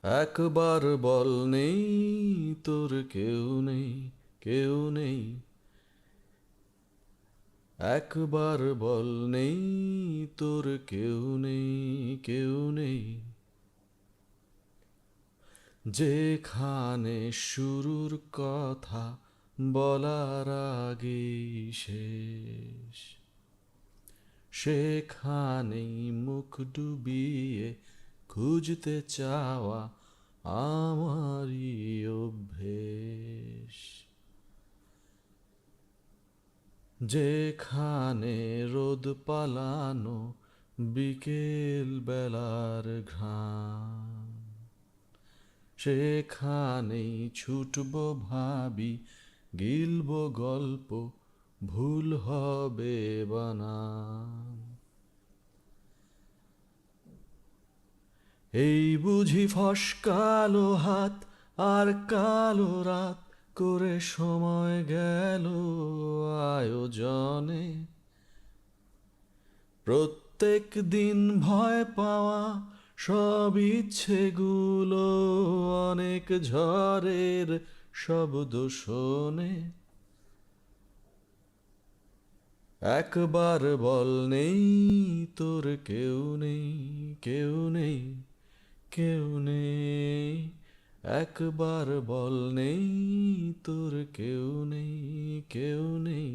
একবার বল নেই তোর কেউ নেই, কেউ নেই। একবার বল নেই তোর কেউ নেই, কেউ নেই। যেখানে শুরুর কথা বলার আগে শেষ, সেখানেই মুখ ডুবিয়ে খুঁজতে চাওয়া আমারই অভ্যেস। যেখানে রোদ পালানো বিকেল বেলার ঘ্রাণ, সেখানেই ছুটবো ভাবি, গিলবো গল্প, ভুল হবে বানান। এই বুঝি ফসকালো হাত আর কালো রাত করে সময় গেল আয়োজনে। প্রত্যেক দিন ভয় পাওয়া সব ইচ্ছেগুলো অনেক ঝড়ের শব্দ শোনে। একবার বল নেই তোর কেউ নেই, কেউ নেই, কেউ নেই। একবার বল নেই তোর কেউ নেই, কেউ নেই।